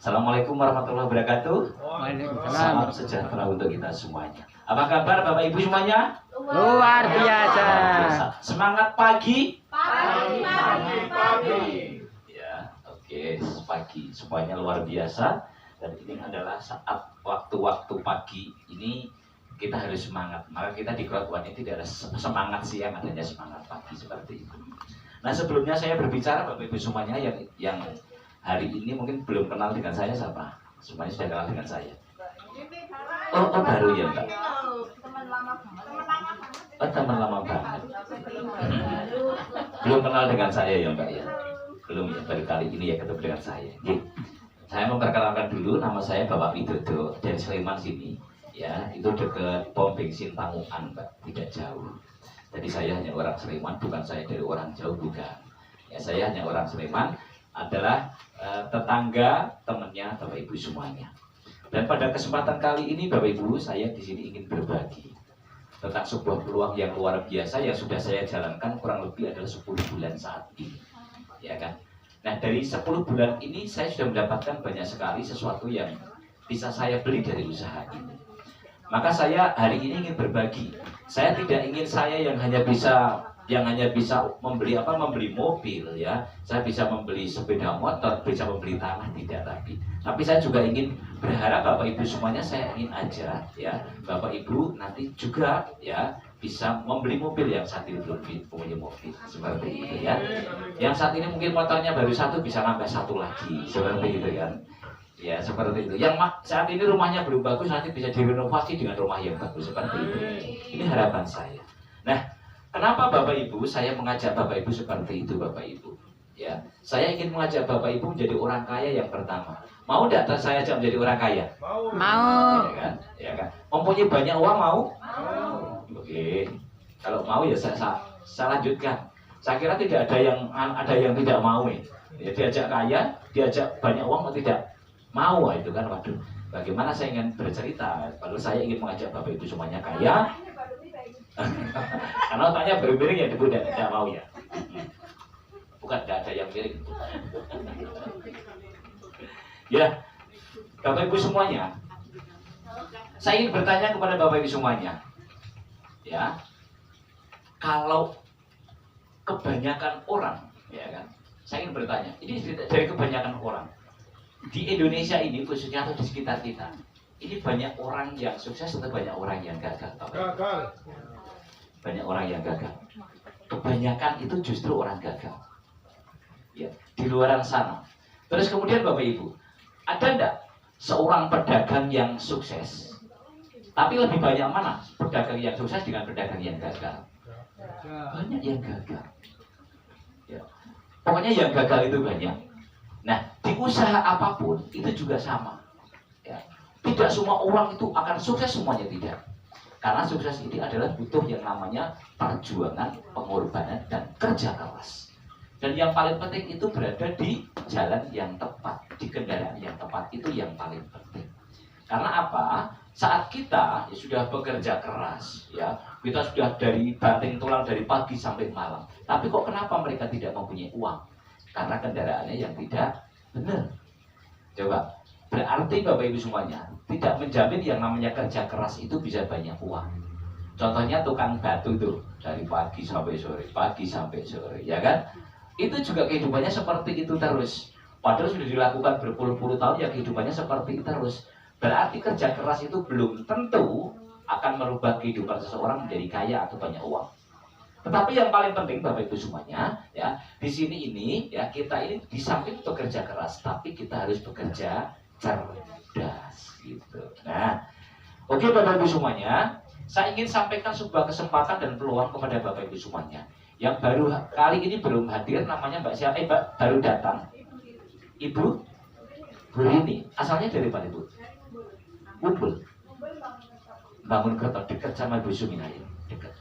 Assalamualaikum warahmatullahi wabarakatuh. Salam sejahtera untuk kita semuanya. Apa kabar Bapak Ibu semuanya? Luar biasa. Semangat pagi. Pagi. Ya, oke, pagi semuanya luar biasa. Dan ini adalah saat waktu-waktu pagi ini kita harus semangat. Maka kita di Crowd One ini tidak ada semangat siang, adanya semangat pagi seperti itu. Nah, sebelumnya saya berbicara Bapak Ibu semuanya yang hari ini mungkin belum kenal dengan saya siapa? Semuanya sudah kenal dengan saya. Oh baru ya Mbak? Oh teman lama banget. Belum kenal dengan saya ya Mbak ya? Belum ya, baru kali ini ya ketemu dengan saya. Saya memperkenalkan dulu, nama saya Bapak Widodo dari Sleman sini. Ya, itu dekat pom bensin Tanguan Mbak, tidak jauh. Jadi saya hanya orang Sleman, bukan saya dari orang jauh, bukan. Ya, saya hanya orang Sleman, adalah tetangga temannya Bapak Ibu semuanya. Dan pada kesempatan kali ini Bapak Ibu, saya di sini ingin berbagi tentang sebuah peluang yang luar biasa yang sudah saya jalankan kurang lebih adalah 10 bulan saat ini. Ya kan? Nah, dari 10 bulan ini saya sudah mendapatkan banyak sekali sesuatu yang bisa saya beli dari usaha ini. Maka saya hari ini ingin berbagi. Saya tidak ingin saya yang hanya bisa membeli mobil ya. Saya bisa membeli sepeda motor, bisa membeli tanah, tidak tapi saya juga ingin berharap Bapak Ibu semuanya, saya ingin aja ya Bapak Ibu nanti juga ya bisa membeli mobil yang saat ini belum punya mobil seperti itu ya. Yang saat ini mungkin motornya baru satu, bisa nambah satu lagi seperti itu kan. Ya seperti itu. Yang saat ini rumahnya belum bagus, nanti bisa direnovasi dengan rumah yang bagus seperti itu. Ini harapan saya. Nah, kenapa Bapak Ibu saya mengajak Bapak Ibu seperti itu Bapak Ibu? Ya, saya ingin mengajak Bapak Ibu menjadi orang kaya yang pertama. Mau tidak saya ajak menjadi orang kaya? Mau. Ya kan? Ya kan? Mempunyai banyak uang mau? Oke. Kalau mau ya saya lanjutkan. Saya kira tidak ada yang tidak mau ya. Diajak kaya, diajak banyak uang atau tidak? Mau itu kan, waduh. Bagaimana saya ingin bercerita kalau saya ingin mengajak Bapak Ibu semuanya kaya? Karena otaknya miring ya Ibu tidak mau ya. Bukan tidak ada yang miring. Ya, Bapak Ibu semuanya, saya ingin bertanya kepada Bapak Ibu semuanya. Ya, kalau kebanyakan orang, ya kan? Saya ingin bertanya, ini dari kebanyakan orang di Indonesia ini khususnya atau di sekitar kita, ini banyak orang yang sukses atau banyak orang yang gagal? Gagal. Banyak orang yang gagal. Kebanyakan itu justru orang gagal. Ya, di luar sana. Terus kemudian Bapak Ibu, ada enggak seorang pedagang yang sukses? Tapi lebih banyak mana pedagang yang sukses dengan pedagang yang gagal? Banyak yang gagal. Ya. Pokoknya yang gagal itu banyak. Nah, di usaha apapun itu juga sama. Ya. Tidak semua orang itu akan sukses semuanya, tidak. Karena sukses ini adalah butuh yang namanya perjuangan, pengorbanan, dan kerja keras. Dan yang paling penting itu berada di jalan yang tepat, di kendaraan yang tepat, itu yang paling penting. Karena apa? Saat kita ya sudah bekerja keras, ya kita sudah dari banting tulang dari pagi sampai malam. Tapi kok kenapa mereka tidak mempunyai uang? Karena kendaraannya yang tidak benar. Coba, berarti Bapak Ibu semuanya tidak menjamin yang namanya kerja keras itu bisa banyak uang. Contohnya tukang batu tuh, dari pagi sampai sore, ya kan? Itu juga kehidupannya seperti itu terus. Padahal sudah dilakukan berpuluh-puluh tahun, ya kehidupannya seperti itu terus. Berarti kerja keras itu belum tentu akan merubah kehidupan seseorang menjadi kaya atau banyak uang. Tetapi yang paling penting Bapak Ibu semuanya, ya di sini ini ya kita ini di samping bekerja keras, tapi kita harus bekerja cerdas, gitu. Nah, oke Bapak Ibu semuanya, saya ingin sampaikan sebuah kesempatan dan peluang kepada Bapak Ibu semuanya. Yang baru kali ini belum hadir, namanya Mbak siapa? Mbak baru datang. Ibu Rini, asalnya dari mana Ibu? Umbul. Bangun Kerto, dekat sama Bu Suminah ya, dekat.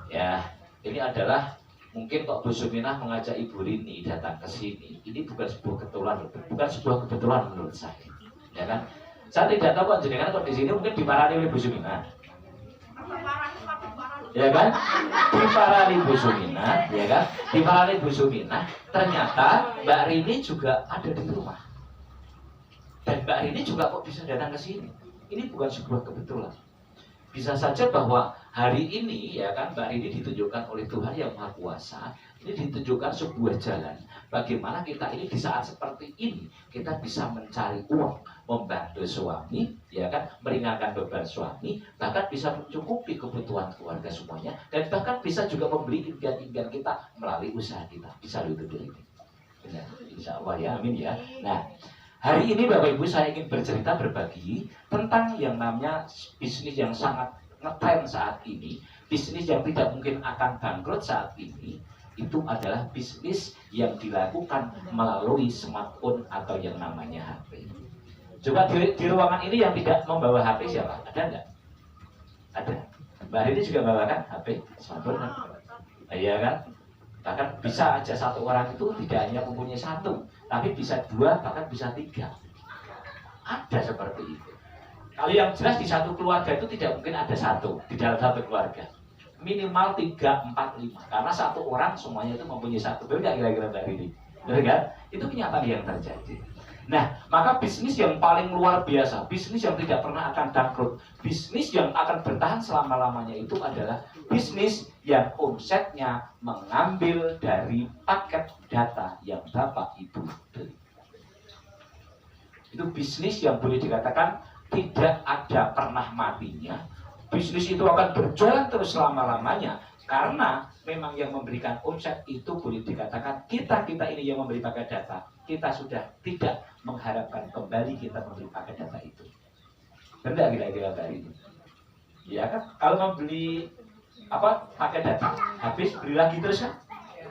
Ya, ini adalah mungkin kok Bu Suminah mengajak Ibu Rini datang ke sini. Ini bukan sebuah kebetulan menurut saya. Ya kan? Saya tidak tahu kok jenengan kok di sini mungkin dimarahi oleh Bu Suminah. ya kan? Di Paralibusumina, ya kan? Di Paralibusumina, ternyata Mbak Rini juga ada di rumah. Dan Mbak Rini juga kok bisa datang ke sini. Ini bukan sebuah kebetulan. Bisa saja bahwa hari ini ya kan Mbak Rini ditunjukkan oleh Tuhan yang Maha Kuasa. Ini ditunjukkan sebuah jalan. Bagaimana kita ini di saat seperti ini kita bisa mencari uang, membantu suami, ya kan, meringankan beban suami, bahkan bisa mencukupi kebutuhan keluarga semuanya, dan bahkan bisa juga membeli impian-impian kita melalui usaha kita. Bisa itu diri. Benar, insya Allah ya, amin ya. Nah, hari ini Bapak Ibu saya ingin bercerita berbagi tentang yang namanya bisnis yang sangat ngetren saat ini, bisnis yang tidak mungkin akan bangkrut saat ini. Itu adalah bisnis yang dilakukan melalui smartphone atau yang namanya HP. Coba di ruangan ini yang tidak membawa HP siapa? Ada enggak? Ada. Mbak Rini juga bawa kan HP, smartphone kan? Iya kan? Bahkan bisa aja satu orang itu tidak hanya mempunyai satu, tapi bisa dua, bahkan bisa tiga. Ada seperti itu. Kalau yang jelas di satu keluarga itu tidak mungkin ada satu di dalam satu keluarga. Minimal 3, 4, 5. Karena satu orang semuanya itu mempunyai satu. Betul nggak kira-kira Mbak Rini? Betul kan? Itu kenyataan yang terjadi. Nah, maka bisnis yang paling luar biasa, bisnis yang tidak pernah akan bangkrut, bisnis yang akan bertahan selama-lamanya itu adalah bisnis yang omsetnya mengambil dari paket data yang Bapak Ibu beli. Itu bisnis yang boleh dikatakan tidak ada pernah matinya. Bisnis itu akan berjalan terus selama-lamanya karena memang yang memberikan omset itu boleh dikatakan kita ini yang memberi paket data. Kita sudah tidak mengharapkan kembali kita membeli paket data itu. Benar kira-kira dari itu. Ya kan? Kalau membeli paket data, habis beli lagi terus kan?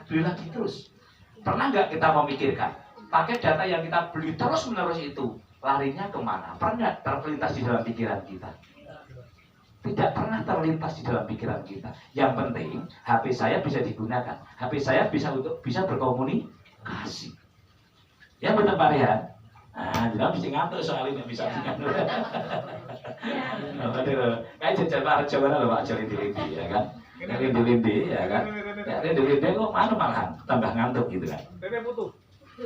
Beli lagi terus. Pernah nggak kita memikirkan paket data yang kita beli terus-menerus itu larinya kemana? Pernah terlintas di dalam pikiran kita? Tidak pernah terlintas di dalam pikiran kita. Yang penting HP saya bisa digunakan, HP saya bisa berkomunikasi. Ya betul Pak Rehan. Nah, jangan bisa ngantuk soalnya bisa ngantuk. Kayak jajan Pak Rejo mana loh Pak Lindi ya kan? Lindi ya kan? Ya Lindi kok mana malahan tambah ngantuk gitu kan?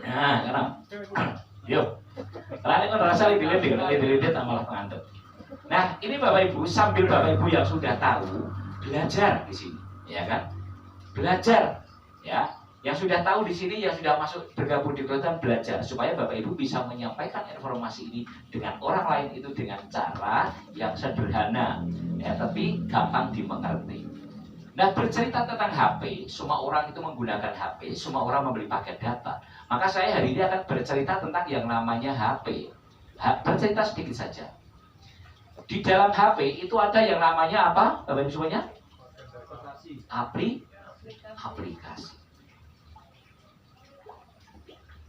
Nah, sekarang, yuk. Terakhir kan rasa Lindi tambah ngantuk. Nah, ini Bapak Ibu, sambil Bapak Ibu yang sudah tahu, belajar di sini, ya kan? Belajar, ya. Yang sudah tahu di sini, yang sudah masuk bergabung di kegiatan belajar, supaya Bapak Ibu bisa menyampaikan informasi ini dengan orang lain itu dengan cara yang sederhana, ya, tapi gampang dimengerti. Nah, bercerita tentang HP, semua orang itu menggunakan HP, semua orang membeli paket data. Maka saya hari ini akan bercerita tentang yang namanya HP. Bercerita sedikit saja. Di dalam HP itu ada yang namanya apa? Bapak Ibu semuanya? Aplikasi.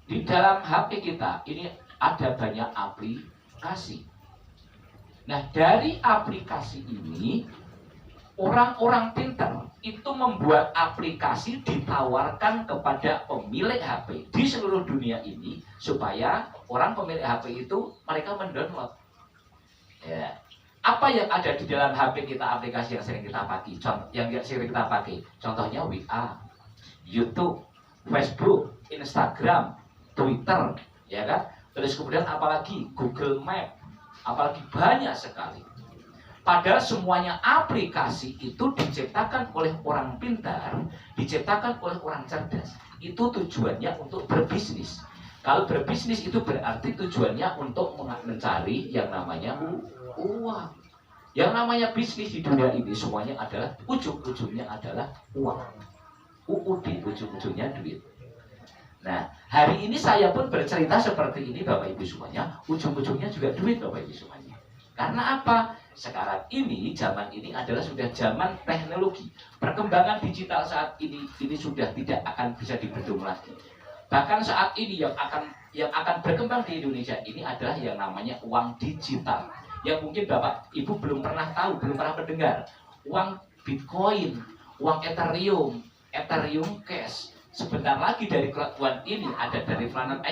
Di dalam HP kita ini ada banyak aplikasi. Nah, dari aplikasi ini orang-orang pintar itu membuat aplikasi ditawarkan kepada pemilik HP di seluruh dunia ini supaya orang pemilik HP itu mereka mendownload. Ya. Apa yang ada di dalam HP kita, aplikasi yang sering kita pakai, contohnya WA, YouTube, Facebook, Instagram, Twitter, ya kan? Terus kemudian apalagi Google Map, apalagi banyak sekali. Padahal semuanya aplikasi itu diciptakan oleh orang pintar, diciptakan oleh orang cerdas. Itu tujuannya untuk berbisnis. Kalau berbisnis itu berarti tujuannya untuk mencari yang namanya uang. Yang namanya bisnis di dunia ini semuanya adalah ujung-ujungnya adalah uang. UUD ujung-ujungnya duit. Nah, hari ini saya pun bercerita seperti ini Bapak Ibu semuanya, ujung-ujungnya juga duit Bapak Ibu semuanya. Karena apa? Sekarang ini, zaman ini adalah sudah zaman teknologi. Perkembangan digital saat ini sudah tidak akan bisa dibendung lagi. Bahkan saat ini yang akan berkembang di Indonesia ini adalah yang namanya uang digital. Yang mungkin Bapak Ibu belum pernah tahu, belum pernah mendengar. Uang Bitcoin, uang Ethereum Cash. Sebentar lagi dari kelakuan ini ada dari planet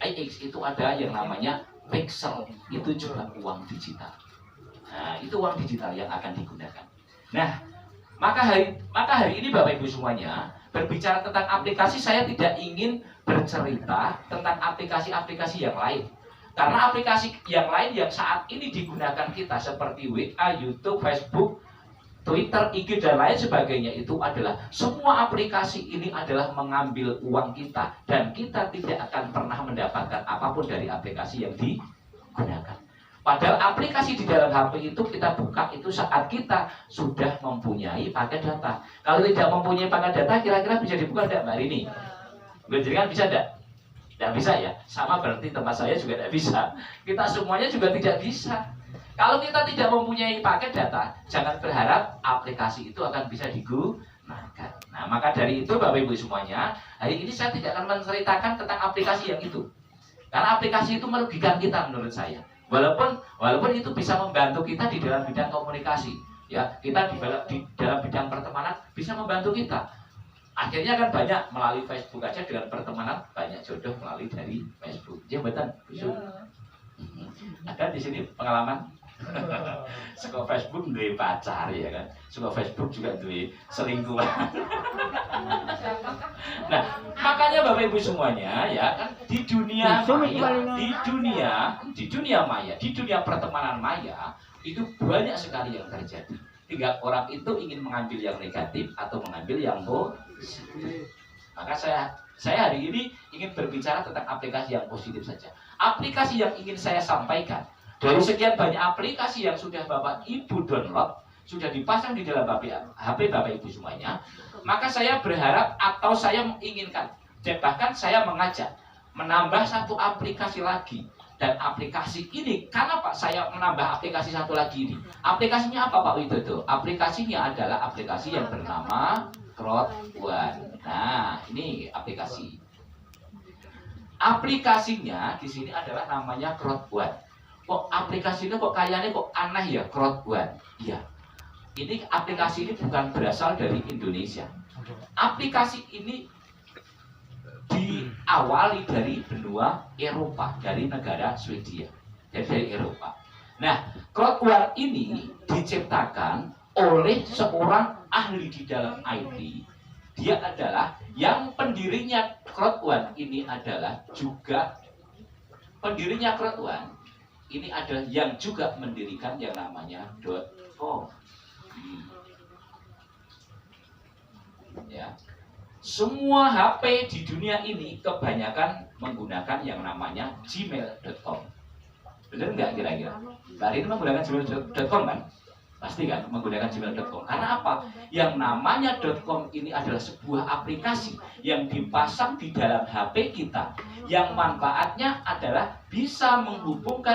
IX itu ada yang namanya Pixel. Itu juga uang digital. Nah, itu uang digital yang akan digunakan. Nah, Maka hari ini Bapak Ibu semuanya, berbicara tentang aplikasi, saya tidak ingin bercerita tentang aplikasi-aplikasi yang lain. Karena aplikasi yang lain yang saat ini digunakan kita seperti WA, YouTube, Facebook, Twitter, IG, dan lain sebagainya, itu adalah semua aplikasi ini adalah mengambil uang kita, dan kita tidak akan pernah mendapatkan apapun dari aplikasi yang digunakan. Padahal aplikasi di dalam HP itu kita buka itu saat kita sudah mempunyai paket data. Kalau tidak mempunyai paket data, kira-kira bisa dibuka tidak Mbak Rini? Kan bisa tidak? Tidak bisa ya? Sama berarti tempat saya juga tidak bisa. Kita semuanya juga tidak bisa. Kalau kita tidak mempunyai paket data, jangan berharap aplikasi itu akan bisa digunakan. Nah, maka dari itu Bapak Ibu semuanya, hari ini saya tidak akan menceritakan tentang aplikasi yang itu. Karena aplikasi itu merugikan kita menurut saya. Walaupun itu bisa membantu kita di dalam bidang komunikasi. Ya, kita di dalam bidang pertemanan bisa membantu kita. Akhirnya kan banyak melalui Facebook aja dengan pertemanan, banyak jodoh melalui dari Facebook. Ya betul. Ada di sini pengalaman suka Facebook duwe pacar ya kan, suka Facebook juga duwe selingkuhan. Nah, makanya Bapak Ibu semuanya ya kan, di dunia maya, di dunia pertemanan maya itu banyak sekali yang terjadi. Tinggal orang itu ingin mengambil yang negatif atau mengambil yang positif. Maka saya hari ini ingin berbicara tentang aplikasi yang positif saja. Aplikasi yang ingin saya sampaikan, dari sekian banyak aplikasi yang sudah Bapak Ibu download, sudah dipasang di dalam HP Bapak Ibu semuanya, maka saya berharap atau saya menginginkan, dan bahkan saya mengajak menambah satu aplikasi lagi. Dan aplikasi ini, kenapa saya menambah aplikasi satu lagi ini? Aplikasinya apa Pak Widodo? Aplikasinya adalah aplikasi yang bernama Crowd1. Nah, ini aplikasi. Aplikasinya di sini adalah namanya Crowd1. Kok aplikasi ini kok kayaknya kok aneh ya, Crowd1? Iya. Ini aplikasi ini bukan berasal dari Indonesia. Aplikasi ini diawali dari benua Eropa, dari negara Swedia, dari Eropa. Nah, Crowd1 ini diciptakan oleh seorang ahli di dalam IT. Dia adalah yang pendirinya Crowd1 ini adalah juga pendirinya Crowd1 ini adalah yang juga mendirikan yang namanya .com. Ya. Semua HP di dunia ini kebanyakan menggunakan yang namanya gmail.com. Benar nggak kira-kira? Mbak Rini menggunakan gmail.com kan? Pasti kan menggunakan gmail.com. Karena apa? Yang namanya .com ini adalah sebuah aplikasi yang dipasang di dalam HP kita, yang manfaatnya adalah bisa menghubungkan